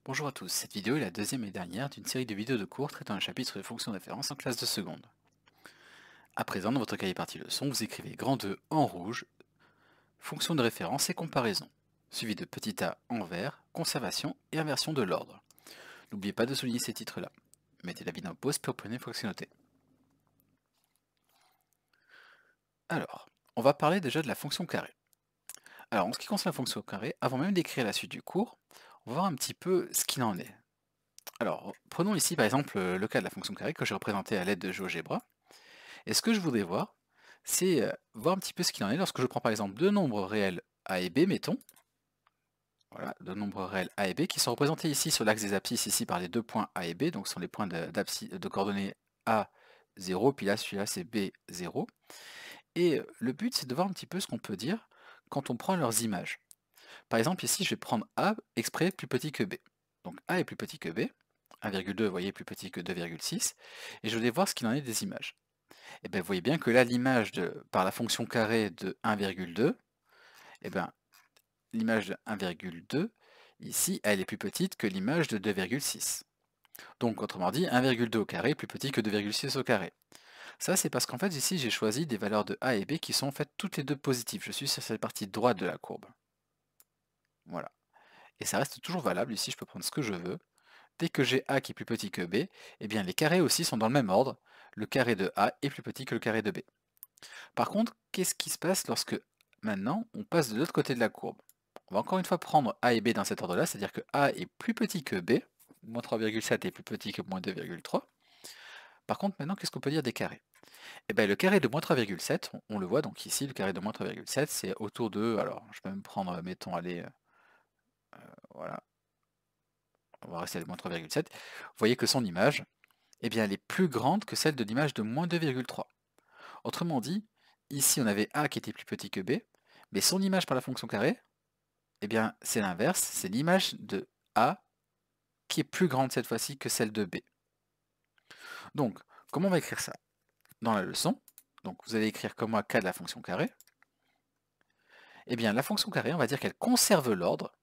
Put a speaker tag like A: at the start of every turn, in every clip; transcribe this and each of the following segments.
A: Bonjour à tous, cette vidéo est la deuxième et dernière d'une série de vidéos de cours traitant un chapitre de fonctions de référence en classe de seconde. À présent, dans votre cahier partie leçon, vous écrivez grand 2 en rouge, fonction de référence et comparaison, suivi de petit a en vert, conservation et inversion de l'ordre. N'oubliez pas de souligner ces titres-là. Mettez la vidéo en pause puis reprenez une fois que c'est noté. Alors, on va parler déjà de la fonction carré. Alors, en ce qui concerne la fonction carré, avant même d'écrire la suite du cours, on va voir un petit peu ce qu'il en est. Alors, prenons ici par exemple le cas de la fonction carré que j'ai représenté à l'aide de GeoGebra. Et ce que je voudrais voir, c'est voir un petit peu ce qu'il en est lorsque je prends par exemple deux nombres réels A et B, mettons. Voilà, deux nombres réels A et B qui sont représentés ici sur l'axe des abscisses, ici par les deux points A et B, donc ce sont les points de coordonnées A 0, puis là celui-là c'est B 0. Et le but c'est de voir un petit peu ce qu'on peut dire quand on prend leurs images. Par exemple ici je vais prendre A exprès plus petit que B. Donc A est plus petit que B, 1,2 vous voyez est plus petit que 2,6, et je voulais voir ce qu'il en est des images. Et bien, vous voyez bien que là, l'image par la fonction carré de 1,2, et bien, l'image de 1,2, ici, elle est plus petite que l'image de 2,6. Donc, autrement dit, 1,2 au carré est plus petit que 2,6 au carré. Ça, c'est parce qu'en fait, ici, j'ai choisi des valeurs de A et B qui sont en fait toutes les deux positives. Je suis sur cette partie droite de la courbe. Voilà. Et ça reste toujours valable. Ici, je peux prendre ce que je veux. Dès que j'ai A qui est plus petit que B, eh bien, les carrés aussi sont dans le même ordre. Le carré de A est plus petit que le carré de B. Par contre, qu'est-ce qui se passe lorsque maintenant on passe de l'autre côté de la courbe? On va encore une fois prendre A et B dans cet ordre-là, c'est-à-dire que A est plus petit que B, moins 3,7 est plus petit que moins 2,3. Par contre, maintenant, qu'est-ce qu'on peut dire des carrés? Eh bien, le carré de moins 3,7, on le voit donc ici, le carré de moins 3,7, c'est autour de, alors je peux même prendre, mettons, allez, voilà, on va rester avec moins 3,7. Vous voyez que son image, eh bien, elle est plus grande que celle de l'image de moins 2,3. Autrement dit, ici on avait A qui était plus petit que B, mais son image par la fonction carré, eh bien c'est l'inverse, c'est l'image de A qui est plus grande cette fois-ci que celle de B. Donc, comment on va écrire ça? Dans la leçon, donc vous allez écrire comme moi K de la fonction carré. Eh bien la fonction carré, on va dire qu'elle conserve l'ordre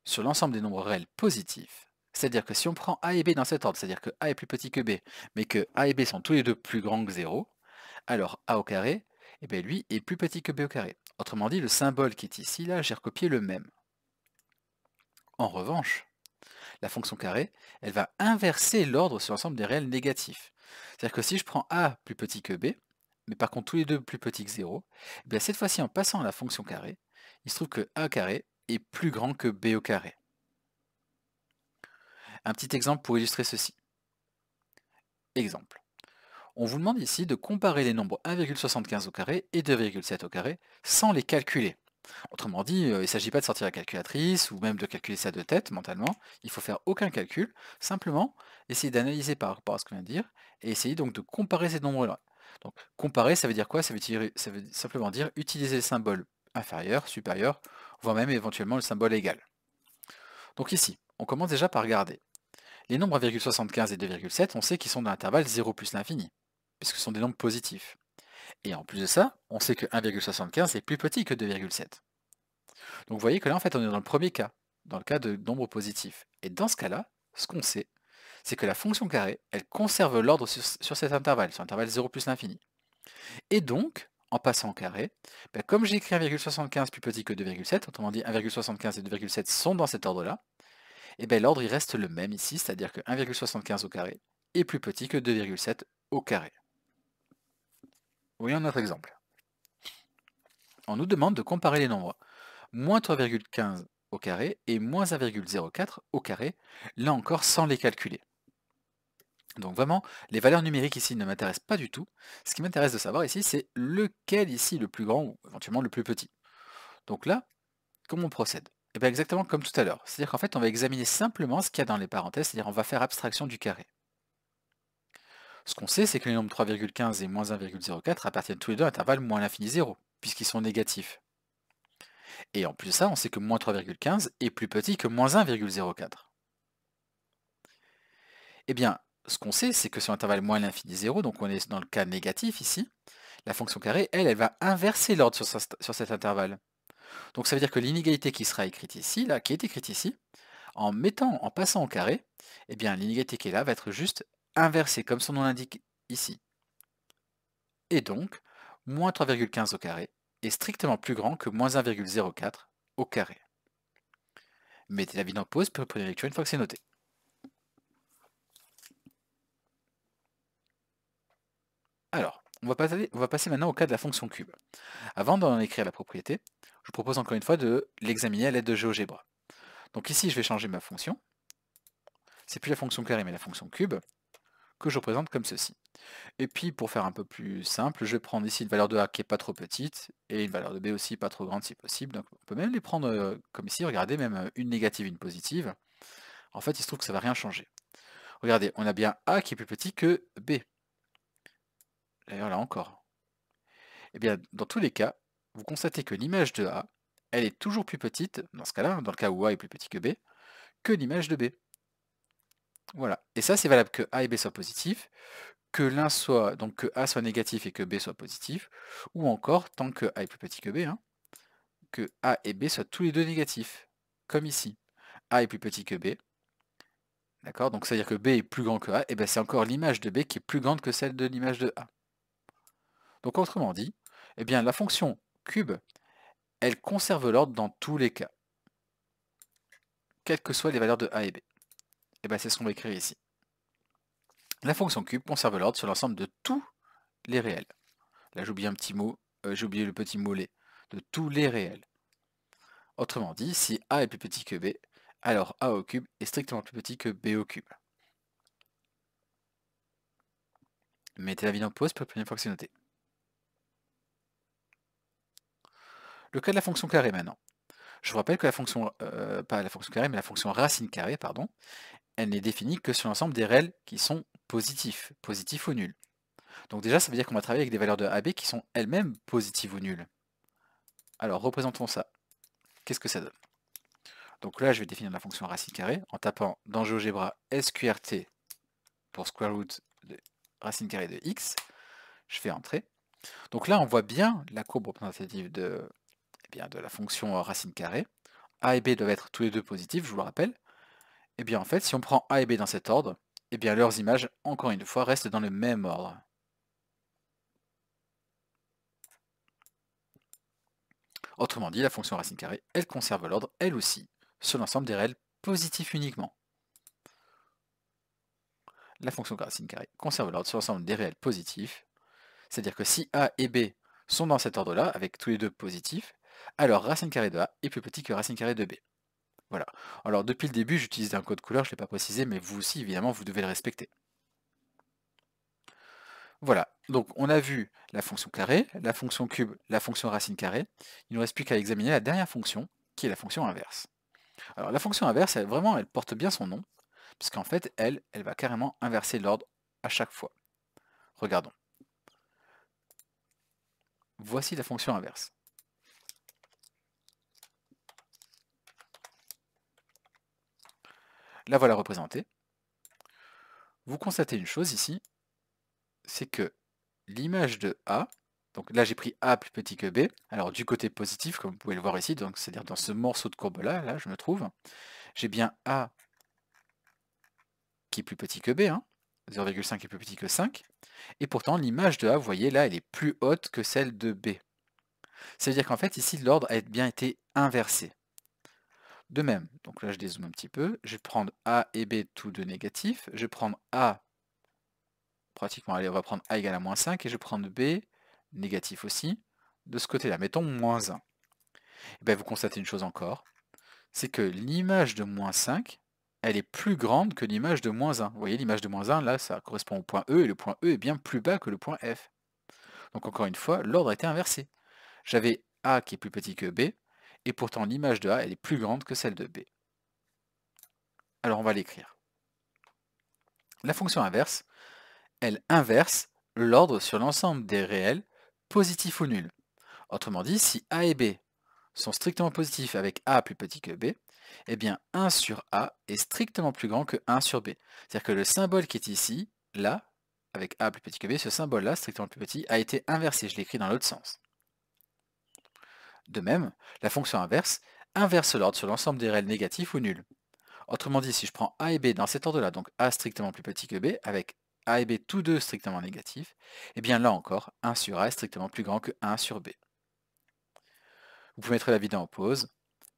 A: sur l'ensemble des nombres réels positifs. C'est-à-dire que si on prend A et B dans cet ordre, c'est-à-dire que A est plus petit que B, mais que A et B sont tous les deux plus grands que 0, alors A au carré, eh bien lui est plus petit que B au carré. Autrement dit, le symbole qui est ici, là, j'ai recopié le même. En revanche, la fonction carré, elle va inverser l'ordre sur l'ensemble des réels négatifs. C'est-à-dire que si je prends A plus petit que B, mais par contre tous les deux plus petits que 0, eh bien cette fois-ci en passant à la fonction carré, il se trouve que A au carré est plus grand que B au carré. Un petit exemple pour illustrer ceci. Exemple. On vous demande ici de comparer les nombres 1,75 au carré et 2,7 au carré sans les calculer. Autrement dit, il ne s'agit pas de sortir la calculatrice ou même de calculer ça de tête mentalement, il faut faire aucun calcul, simplement essayer d'analyser par rapport à ce qu'on vient de dire et essayer donc de comparer ces nombres-là. Donc comparer, ça veut dire quoi? Ça veut simplement dire utiliser le symbole inférieur, supérieur, voire même éventuellement le symbole égal. Donc ici, on commence déjà par regarder. Les nombres 1,75 et 2,7, on sait qu'ils sont dans l'intervalle 0 plus l'infini, puisque ce sont des nombres positifs. Et en plus de ça, on sait que 1,75 est plus petit que 2,7. Donc vous voyez que là, en fait, on est dans le premier cas, dans le cas de nombres positifs. Et dans ce cas-là, ce qu'on sait, c'est que la fonction carré, elle conserve l'ordre sur cet intervalle, sur l'intervalle 0 plus l'infini. Et donc, en passant au carré, ben, comme j'ai écrit 1,75 plus petit que 2,7, autrement dit 1,75 et 2,7 sont dans cet ordre-là, et ben l'ordre il reste le même ici, c'est-à-dire que 1,75 au carré est plus petit que 2,7 au carré. Voyons notre exemple. On nous demande de comparer les nombres moins 3,15 au carré et moins 1,04 au carré, là encore sans les calculer. Donc vraiment, les valeurs numériques ici ne m'intéressent pas du tout. Ce qui m'intéresse de savoir ici, c'est lequel ici le plus grand ou éventuellement le plus petit. Donc là, comment on procède? Et bien exactement comme tout à l'heure. C'est-à-dire qu'en fait, on va examiner simplement ce qu'il y a dans les parenthèses, c'est-à-dire on va faire abstraction du carré. Ce qu'on sait, c'est que les nombres 3,15 et moins 1,04 appartiennent tous les deux à l'intervalle moins l'infini 0, puisqu'ils sont négatifs. Et en plus de ça, on sait que moins 3,15 est plus petit que moins 1,04. Eh bien, ce qu'on sait, c'est que sur l'intervalle moins l'infini 0, donc on est dans le cas négatif ici, la fonction carré, elle va inverser l'ordre sur cet intervalle. Donc ça veut dire que l'inégalité qui sera écrite ici, là, qui est écrite ici, En passant au carré, eh bien l'inégalité qui est là va être juste inversée, comme son nom l'indique ici. Et donc, moins 3,15 au carré est strictement plus grand que moins 1,04 au carré. Mettez la vidéo en pause pour reprendre la lecture une fois que c'est noté. Alors, on va passer maintenant au cas de la fonction cube. Avant d'en écrire la propriété, je vous propose encore une fois de l'examiner à l'aide de GeoGebra. Donc ici, je vais changer ma fonction. C'est plus la fonction carré, mais la fonction cube, que je représente comme ceci. Et puis, pour faire un peu plus simple, je vais prendre ici une valeur de A qui n'est pas trop petite, et une valeur de B aussi pas trop grande si possible. Donc on peut même les prendre comme ici, regardez, même une négative, une positive. En fait, il se trouve que ça ne va rien changer. Regardez, on a bien A qui est plus petit que B. D'ailleurs, là encore. Eh bien, dans tous les cas, vous constatez que l'image de A, elle est toujours plus petite, dans ce cas-là, dans le cas où A est plus petit que l'image de B. Voilà. Et ça, c'est valable que A et B soient positifs, que l'un soit, donc que A soit négatif et que B soit positif, ou encore, tant que A est plus petit que B, hein, que A et B soient tous les deux négatifs, comme ici. A est plus petit que B, d'accord? Donc c'est-à-dire que B est plus grand que A, et bien c'est encore l'image de B qui est plus grande que celle de l'image de A. Donc autrement dit, eh bien la fonction cube, elle conserve l'ordre dans tous les cas, quelles que soient les valeurs de A et B. Et bien c'est ce qu'on va écrire ici. La fonction cube conserve l'ordre sur l'ensemble de tous les réels. Là j'ai oublié un petit mot, j'ai oublié le petit mot les, de tous les réels. Autrement dit, si A est plus petit que B, alors A au cube est strictement plus petit que B au cube. Mettez la vidéo en pause pour la première fois que c'est noté. Le cas de la fonction carré maintenant. Je vous rappelle que la fonction, pas la fonction carré, mais la fonction racine carrée, pardon, elle n'est définie que sur l'ensemble des réels qui sont positifs, positifs ou nuls. Donc déjà, ça veut dire qu'on va travailler avec des valeurs de A, B qui sont elles-mêmes positives ou nulles. Alors, représentons ça. Qu'est-ce que ça donne? Donc là, je vais définir la fonction racine carrée en tapant dans GeoGebra SQRT pour square root de racine carrée de x. Je fais entrer. Donc là, on voit bien la courbe représentative de, de la fonction racine carrée. A et B doivent être tous les deux positifs, je vous le rappelle. Et bien en fait, si on prend A et B dans cet ordre, et bien leurs images, encore une fois, restent dans le même ordre. Autrement dit, la fonction racine carrée, elle conserve l'ordre, elle aussi, sur l'ensemble des réels positifs uniquement. La fonction racine carrée conserve l'ordre sur l'ensemble des réels positifs, c'est-à-dire que si A et B sont dans cet ordre-là, avec tous les deux positifs, alors racine carrée de A est plus petit que racine carrée de B. Voilà. Alors depuis le début, j'utilise un code couleur, je ne l'ai pas précisé, mais vous aussi, évidemment, vous devez le respecter. Voilà, donc on a vu la fonction carré, la fonction cube, la fonction racine carrée. Il ne nous reste plus qu'à examiner la dernière fonction, qui est la fonction inverse. Alors la fonction inverse, elle, vraiment, elle porte bien son nom, puisqu'en fait, elle va carrément inverser l'ordre à chaque fois. Regardons. Voici la fonction inverse. La voilà représentée. Vous constatez une chose ici, c'est que l'image de A, donc là j'ai pris A plus petit que B, alors du côté positif, comme vous pouvez le voir ici, donc c'est-à-dire dans ce morceau de courbe-là, là je me trouve, j'ai bien A qui est plus petit que B, hein, 0,5 est plus petit que 5, et pourtant l'image de A, vous voyez là, elle est plus haute que celle de B. Ça veut dire qu'en fait ici l'ordre a bien été inversé. De même, donc là je dézoome un petit peu, je vais prendre A et B tous deux négatifs, je vais prendre A, pratiquement, allez on va prendre A égale à moins 5, et je vais prendre B, négatif aussi, de ce côté-là, mettons moins 1. Et bien vous constatez une chose encore, c'est que l'image de moins 5, elle est plus grande que l'image de moins 1. Vous voyez, l'image de moins 1, là, ça correspond au point E, et le point E est bien plus bas que le point F. Donc encore une fois, l'ordre a été inversé. J'avais A qui est plus petit que B, et pourtant l'image de A, elle est plus grande que celle de B. Alors on va l'écrire. La fonction inverse, elle inverse l'ordre sur l'ensemble des réels, positifs ou nuls. Autrement dit, si A et B sont strictement positifs avec A plus petit que B, eh bien 1 sur A est strictement plus grand que 1 sur B. C'est-à-dire que le symbole qui est ici, là, avec A plus petit que B, ce symbole-là, strictement plus petit, a été inversé. Je l'ai écrit dans l'autre sens. De même, la fonction inverse inverse l'ordre sur l'ensemble des réels négatifs ou nuls. Autrement dit, si je prends A et B dans cet ordre-là, donc A strictement plus petit que B, avec A et B tous deux strictement négatifs, eh bien là encore, 1 sur A est strictement plus grand que 1 sur B. Vous pouvez mettre la vidéo en pause,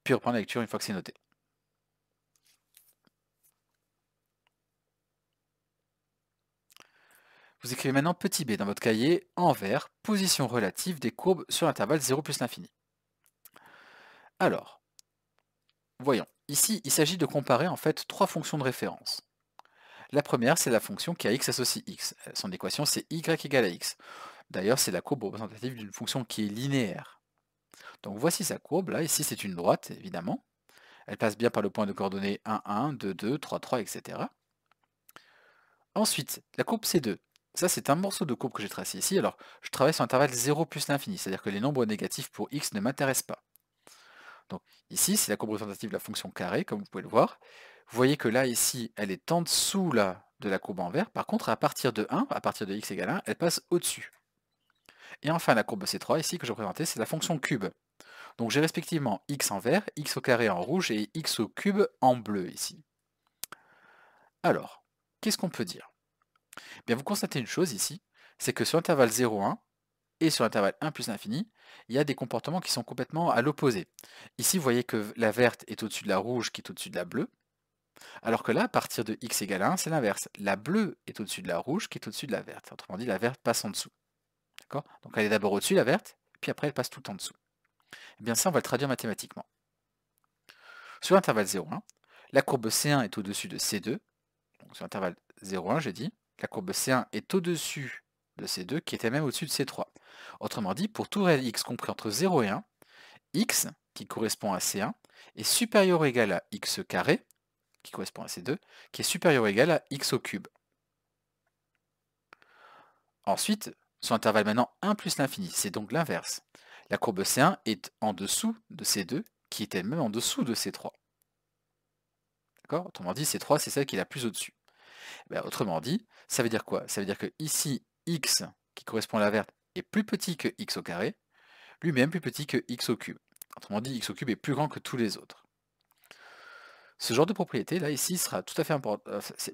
A: puis reprendre la lecture une fois que c'est noté. Vous écrivez maintenant petit b dans votre cahier en vert, position relative des courbes sur l'intervalle 0 plus l'infini. Alors, voyons. Ici, il s'agit de comparer en fait trois fonctions de référence. La première, c'est la fonction qui a x associe x. Son équation, c'est y égale à x. D'ailleurs, c'est la courbe représentative d'une fonction qui est linéaire. Donc voici sa courbe, là, ici c'est une droite, évidemment. Elle passe bien par le point de coordonnées 1, 1, 2, 2, 3, 3, etc. Ensuite, la courbe C2. Ça, c'est un morceau de courbe que j'ai tracé ici. Alors, je travaille sur l'intervalle 0 plus l'infini, c'est-à-dire que les nombres négatifs pour x ne m'intéressent pas. Donc, ici, c'est la courbe représentative de la fonction carré, comme vous pouvez le voir. Vous voyez que là, ici, elle est en dessous là, de la courbe en vert. Par contre, à partir de 1, à partir de x égale 1, elle passe au-dessus. Et enfin, la courbe C3, ici, que je représentais, c'est la fonction cube. Donc, j'ai respectivement x en vert, x au carré en rouge et x au cube en bleu, ici. Alors, qu'est-ce qu'on peut dire? Bien, vous constatez une chose ici, c'est que sur l'intervalle 0,1 et sur l'intervalle 1 plus l'infini, il y a des comportements qui sont complètement à l'opposé. Ici, vous voyez que la verte est au-dessus de la rouge qui est au-dessus de la bleue, alors que là, à partir de x égale 1, c'est l'inverse. La bleue est au-dessus de la rouge qui est au-dessus de la verte. Autrement dit, la verte passe en dessous. D'accord? Donc elle est d'abord au-dessus, la verte, puis après elle passe tout en dessous. Et bien ça, on va le traduire mathématiquement. Sur l'intervalle 0,1, la courbe C1 est au-dessus de C2, donc sur l'intervalle 0,1, j'ai dit, la courbe C1 est au-dessus de C2, qui était même au-dessus de C3. Autrement dit, pour tout réel x compris entre 0 et 1, x, qui correspond à C1, est supérieur ou égal à x carré, qui correspond à C2, qui est supérieur ou égal à x au cube. Ensuite, sur l'intervalle maintenant 1 plus l'infini, c'est donc l'inverse. La courbe C1 est en dessous de C2, qui était même en dessous de C3. D'accord? Autrement dit, C3, c'est celle qui est la plus au-dessus. Autrement dit, ça veut dire quoi? Ça veut dire que ici, x, qui correspond à la verte, est plus petit que x au carré, lui-même plus petit que x au cube. Autrement dit, x au cube est plus grand que tous les autres. Ce genre de propriété, là, ici, sera tout à fait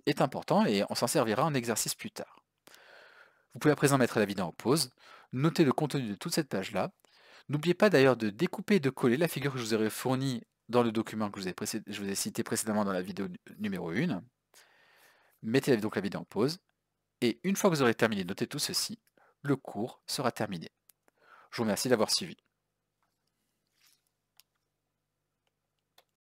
A: est important et on s'en servira en exercice plus tard. Vous pouvez à présent mettre la vidéo en pause, noter le contenu de toute cette page-là. N'oubliez pas d'ailleurs de découper et de coller la figure que je vous aurais fournie dans le document que je vous ai cité précédemment dans la vidéo numéro 1. Mettez donc la vidéo en pause, et une fois que vous aurez terminé de noter tout ceci, le cours sera terminé. Je vous remercie d'avoir suivi.